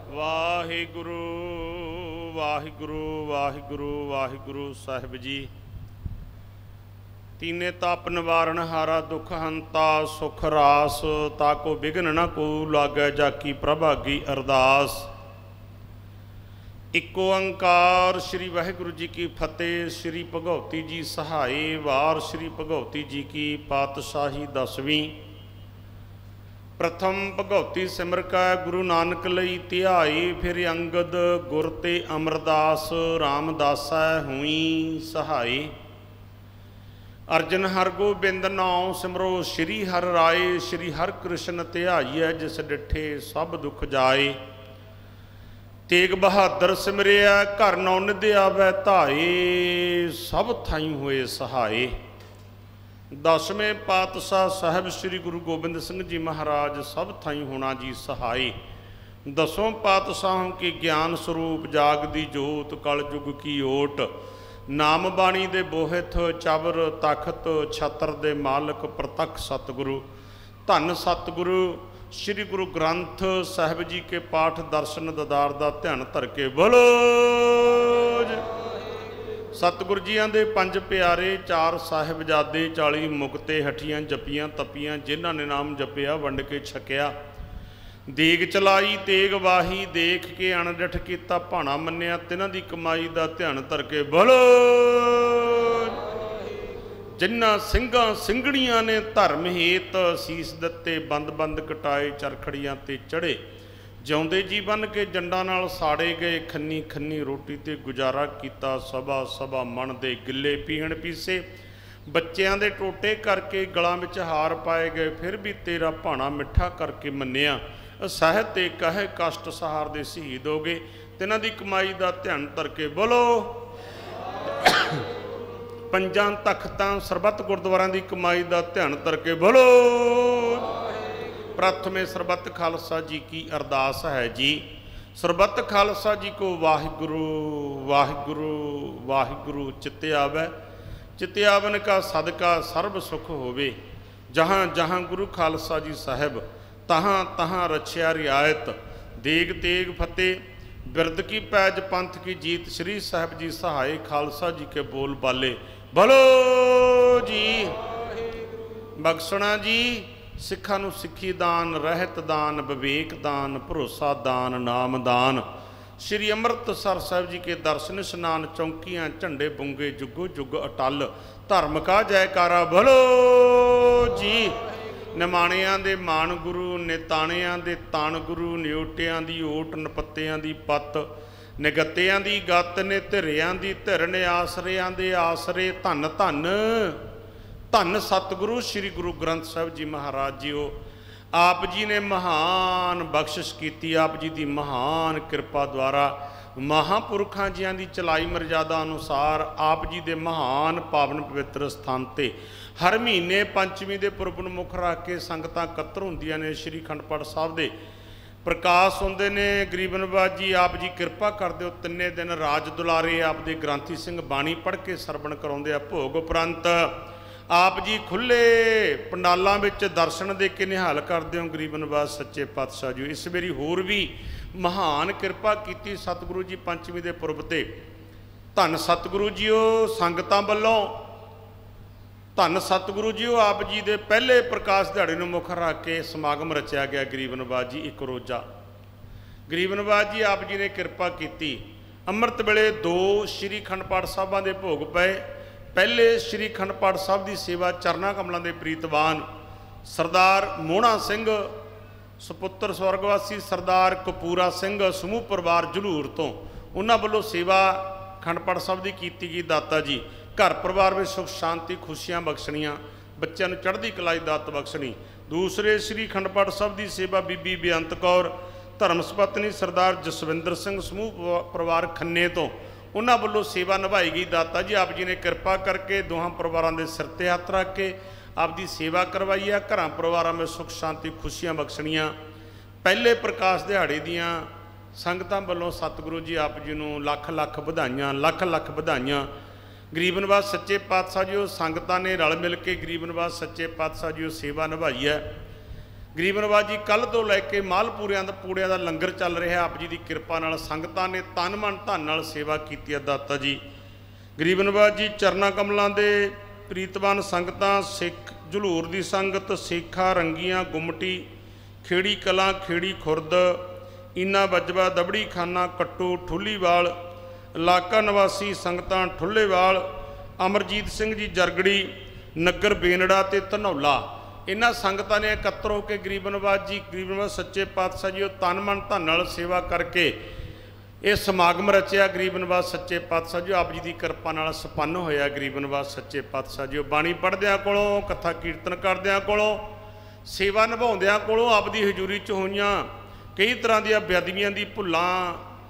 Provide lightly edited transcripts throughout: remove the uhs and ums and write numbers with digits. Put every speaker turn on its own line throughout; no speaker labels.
वाहिगुरु वाहिगुरु वाहिगुरु वाहिगुरु साहिब जी। तीने ताप निवारण हारा दुख हंता सुख रास, ताको विघ्न न को लागै जाकी प्रभागी अरदास। इको अंकार श्री वाहिगुरु जी की फतेह। श्री भगवती जी सहाय वार श्री भगवती जी की पातशाही 10वीं। प्रथम भगवती सिमर कै गुरु नानक लई ध्याए, फिर अंगद गुर ते अमरदास रामदासै हुई सहाय। अर्जन हर गोबिंद नाम सिमरो श्री हर राय, श्री हर कृष्ण ध्याईऐ जिस डिठे सब दुख जाए। तेग बहादुर सिमरिया घर नौ निध आवै धाए, सब थाई होए सहाय। 10वें पातशाह साहब श्री गुरु गोबिंद सिंह जी महाराज सब थाई होना जी सहाय। 10 पातशाहों के ज्ञान स्वरूप जागदी जोत, कल युग की ओट। नाम बाणी दे बोहित चबर तखत, छत्र दे मालक प्रतख सतगुरु। धन सतगुरु श्री गुरु ग्रंथ साहिब जी के पाठ दर्शन ददार दा ध्यान धर के बोलो। सतगुरु जियां दे 5 प्यारे, 4 साहिबजादे, 40 मुक्ते हठियां जपियां तपियां, जिन्हां ने नाम जपिया वंड के छकिया। देग चलाई तेग वाही, देख के अणडठ कीता भाणा मन्निया, तिन्हां दी कमाई दा ध्यान धर के बोलो। जिन्हां ਸਿੰਘਾਂ ਸਿੰਘਣੀਆਂ ने धर्म हेत सीस दिते, बंद बंद कटाए चरखड़ियां ते चढ़े। जिउंदे जी बन के जंडां नाल साड़े गए, खन्नी खन्नी रोटी ते गुजारा कीता। सभा सभा मन दे गिले पीहण पीसे, बच्चों दे टोटे करके गलां विच हार पाए गए। फिर भी तेरा भाणा मिठा करके मन्निया, साहिब ते कहे कष्ट सहार दे शहीद हो गए। तिन्हां दी कमाई दा ध्यान धर के बोलो। 5 तख्तां सरबत गुरुद्वारां दी कमाई दा ध्यान धर के बोलो। प्रथमे सरबत खालसा जी की अरदास है जी। सरबत खालसा जी को वाहिगुरु वाहिगुरु वाहिगुरु चित्ते आवै, चित्ते आवन का सदका सर्ब सुख होवे। जहाँ जहाँ गुरु खालसा जी साहब, तहाँ तहाँ रछिया रियायत। देग तेग फतेह बिरद की पैज पंथ की जीत, श्री साहब जी सहाय खालसा जी के बोल बाले बोलो जी। बख्शना जी सिखा नूं सिखी दान, रहत दान, विवेक दान, भरोसा दान, नाम दान। श्री अमृतसर साहब जी के दर्शन स्नान, चौंकियां झंडे बुंगे जुगो जुग अटल। धर्म का जयकारा बोलो जी। निमाणियां दे मान गुरु, निताणियां दे ताण गुरु, नियोटियां दी ओट, नपत्तियां दी पत, निगत्तियां दी गत, निधिरियां दी धिर, निआसरियां दे आसरे। धन धन धन सतगुरु श्री गुरु ग्रंथ साहिब जी महाराज जी। आप जी ने महान बख्शिश की, आप जी की महान कृपा द्वारा महापुरखा जियां की चलाई मर्यादा अनुसार आप जी के महान पावन पवित्र स्थान ते हर महीने पंचमी के पुरब नूं मुख रख के संगतां कतर हुंदियां ने। श्री अखंड पाठ साहब दे प्रकाश होंदे ने। गरीब नवाज जी आप जी कृपा कर दिओ, 3 दिन राज दुलारे आप दे ग्रंथी सिंह बाणी पढ़ के सरवण कराउंदे आ। भोग उपरंत आप जी खुले पंडालों में दर्शन दे के निहाल करते हो। गरीब नवाज सच्चे पातशाह जी इस मेरी होर भी महान कृपा की सतगुरु जी पंचमी के पुरब ते। धन सतगुरु जीओ संगतां वल्लों, धन सतगुरु जीओ आप जी के पहले प्रकाश दिहाड़े नूं मुख रख के समागम रचिया गया। गरीब नवाज जी एक रोज़ा गरीब नवाज जी आप जी ने कृपा की। अमृत वेले 2 श्री अखंड पाठ साहिबां दे भोग पए। पहले श्री अखंड पाठ साहब की सेवा चरना कमलों के प्रीतवान सरदार मोहना सिंह सुपुत्र स्वर्गवासी सरदार कपूरा सिंह समूह परिवार झलूर तो उन्होंने वालों सेवा अखंड पाठ साहब की की गई। दाता जी घर परिवार में सुख शांति खुशियां बख्शनियाँ, बच्चों को चढ़ती कलाई दात बख्शनी। दूसरे श्री अखंड पाठ साहब की सेवा बीबी बेअंत कौर धर्म सपत्नी सरदार जसविंदर सिंह समूह परिवार खन्ने तो उन्होंने वालों सेवा निभाई गई। दाता जी आप जी ने कृपा करके दोहां परिवारों के सिर ते हथ रख के आपकी सेवा करवाई है। घर परिवारों में सुख शांति खुशियां बख्शनियाँ। पहले प्रकाश दिहाड़े दियां संगतां वालों सतगुरु जी आप जी नूं लख लख बधाइयां, लख लख बधाइयां। गरीब नवाज सच्चे पातशाह जी संगतां ने रल मिल के गरीब नवाज सच्चे पातशाह जी सेवा निभाई है। ਗਰੀਬ ਨਵਾਜ ਜੀ ਕੱਲ੍ਹ ਤੋਂ ਲੈ ਕੇ ਮਾਲਪੂਰਿਆਂ ਦਾ ਲੰਗਰ ਚੱਲ ਰਿਹਾ। ਆਪ ਜੀ ਦੀ ਕਿਰਪਾ ਨਾਲ ਸੰਗਤਾਂ ਨੇ ਤਨ ਮਨ ਧਨ ਨਾਲ ਸੇਵਾ ਕੀਤੀ ਹੈ। ਦਾਤਾ ਜੀ ਗਰੀਬ ਨਵਾਜ ਜੀ ਚਰਨਾਂ ਕਮਲਾਂ ਦੇ ਪ੍ਰੀਤਵਾਨ ਸੰਗਤਾਂ, ਸਿੱਖ ਝਲੂਰ ਦੀ ਸੰਗਤ, ਸੇਖਾ ਰੰਗੀਆਂ, ਗੁੰਮਟੀ, ਖੇੜੀ ਕਲਾਂ, ਖੇੜੀ ਖੁਰਦ, ਇਨਾ ਬਜਵਾ, ਦਬੜੀ ਖਾਨਾ, ਕੱਟੂ, ਠੁੱਲੀਵਾਲ, ਇਲਾਕਾ ਨਿਵਾਸੀ ਸੰਗਤਾਂ, ਠੁੱਲੇਵਾਲ, ਅਮਰਜੀਤ ਸਿੰਘ ਜੀ ਜਰਗੜੀ, ਨਗਰ ਬੇਨੜਾ ਤੇ ਧਨੌਲਾ, इन्हां संगतां ने इकत्तर होकर गरीब नवाज सच्चे पातशाह जी तन मन धन नाल सेवा करके ये समागम रचिया। गरीब नवाज सच्चे पातशाह जी आप जी की कृपा नाल संपन्न होया। गरीब नवाज सच्चे पातशाह जी बाणी पढ़द्या कोलों, कथा कीर्तन करद्या कोलों, सेवा निभाउंदियां कोलों आप दी हजूरी च होईयां कई तरह दी बेअदबियां दी भुल्लां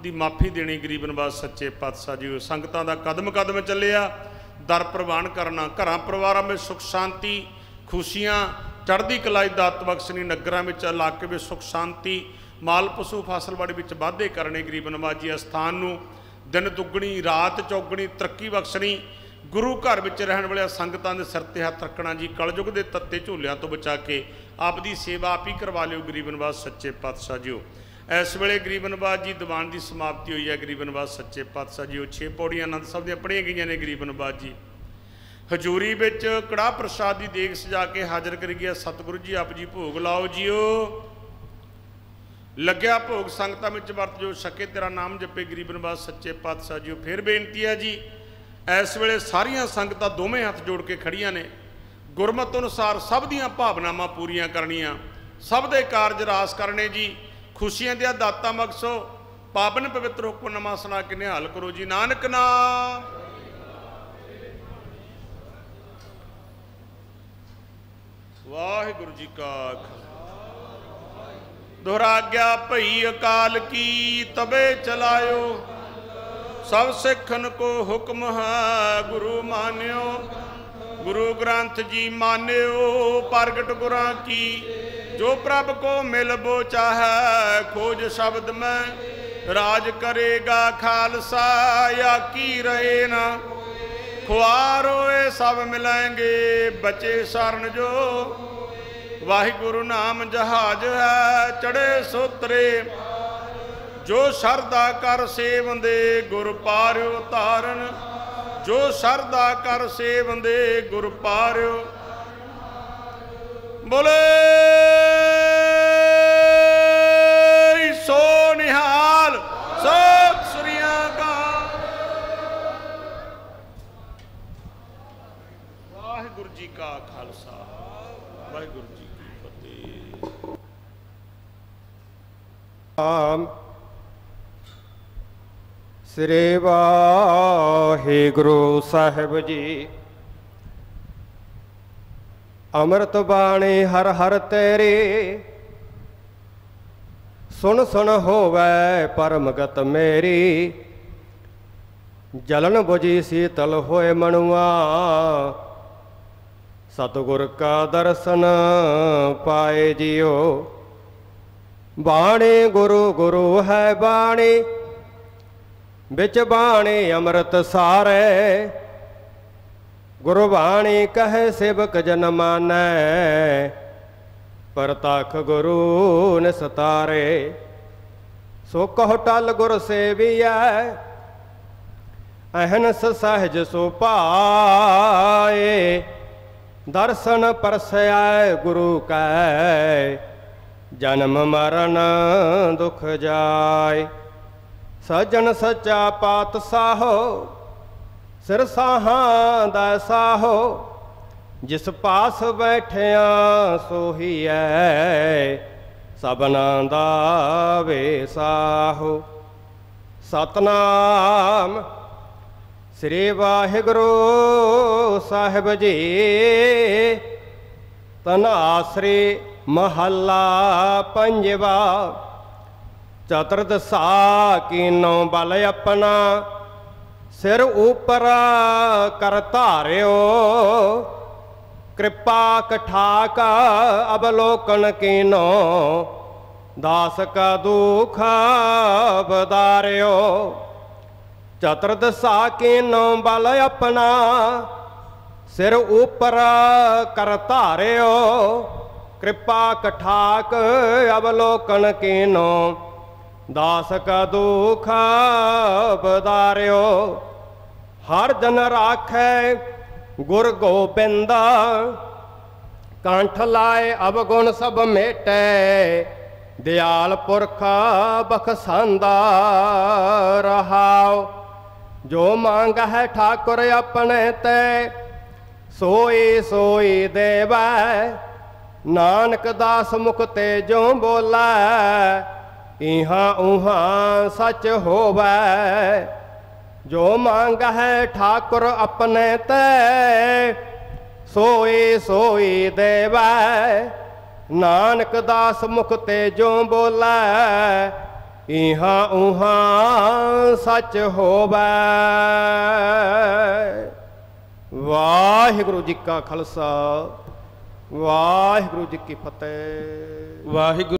दी माफ़ी देनी गरीब नवाज सच्चे पातशाह जी संगतां दा कदम कदम चलिया। दर प्रवान करना, घरां परिवारां में सुख शांति, खुशियां, चढ़दी कलाई, दात बख्शनी, नगरां में इलाके में सुख शांति, माल पशु फसलबाड़ी में वाधे करने। गरीब नवाज जी अस्थान नूं दिन दुगणी रात चौगणी तरक्की बख्शनी। गुरु घर में रहने वाले संगतां दे सिर ते हथ रखना जी। कलयुग के तत्ते झोलियां तो बचा के आप दी सेवा आप ही करवा लिओ गरीब नवाज सच्चे पातशाह जी। इस वेले गरीब नवाज जी दीवान की समाप्ति हुई है। गरीब नवाज सच्चे पातशाह जी 6 पौड़ियां आनंद साहब दी पढ़ियां गईयां ने। गरीब नवाज जी हजूरी में कड़ाह प्रसाद की देग सजा के हाजिर करी गया। सतगुरु जी आप जी भोग लाओ जियो। लग्या भोग संगतां में वरत जो सके तेरा नाम जपे गरीब नवाज सच्चे पातशाह जी। फिर बेनती है जी इस वेले सारिया संगतां दोवें हथ जोड़ के खड़ियां ने। गुरमत अनुसार सब दियां भावनावां पूरियां करनियां, सब दे कारज रास करने जी। खुशियां दियां दातां बख्शो, पावन पवित्र हुक्मनामा सुना के निहाल करो जी। नानक नाम वाहिगुरु जी का दोहराग्या भई अकाल की तबे चलायो। सब सिखन को हुक्म है गुरु मान्यो। गुरु ग्रंथ जी मान्यो प्रगट गुरां की। जो प्रभ को मिल बो चाहे खोज शब्द में। राज करेगा खालसा या की रहे ना। खुआरो ये सब मिलेंगे बचे शरण जो। वाहिगुरु नाम जहाज है चढ़े सोतरे। जो शरदा कर सेवंदे गुर पार्यो तारन। जो शरदा कर सेवंदे गुर पार्यो। बोले सो निहाल सत श्री अकाल। वाहिगुरु जी का खालसा वाहिगुरु जी की फतेह। श्री वाहिगुरु साहिब जी। अमृत बाणी हर हर तेरी। सुन सुन होवै परमगत मेरी। जलन बुझी शीतल होए मनुआ। सतगुर का दर्शन पाए जियो। बाणी गुरु गुरु है बाणी। बिच बाणी अमृत सारे। गुरबाणी कहे सेवक जन मानै। परतख गुरु निस्तारे। सो कहो टल गुर सेविया। अहनस सहज सो पाए। दर्शन परसया गुरु कै। जन्म मरण दुख जाय। सजन सच्चा पातशाहो। सिर साहां दा साहो। जिस पास बैठिया सोही है। सबना दा वे साहो। सतनाम श्री वाहिगुरु साहिब जी। तनाश्री महला पंजवा। चतुर्दशा कीनो बल अपना। सिर ऊपर कर धार्यो। कृपा कठाक अवलोकन कीनो। दास का दुख बदार्यो। चतुर्दशा कीनो बल अपना। सिर ऊपर कर धार्यो।
कृपा कठाक अवलोकन कीनो, दास का दुख बदार्यो। हर जन राखै गुर गोबिंदा, कंठ लाए अवगुण सब मेटै। दयाल पुरख बख्शांदा रहाओ। जो मांग है ठाकुर अपने ते, सोई सोई देवै। नानक दास मुख ते जो बोलै, इहाँ उहाँ सच होवै। जो मांग है ठाकुर अपने ते, सोई सोई देवै। नानक दास मुख ते जो बोलै, इहाँ उहाँ सच होवै। वाहिगुरु जी का खालसा, वाहिगुरु जी की फतेह।
वाहिगुरु।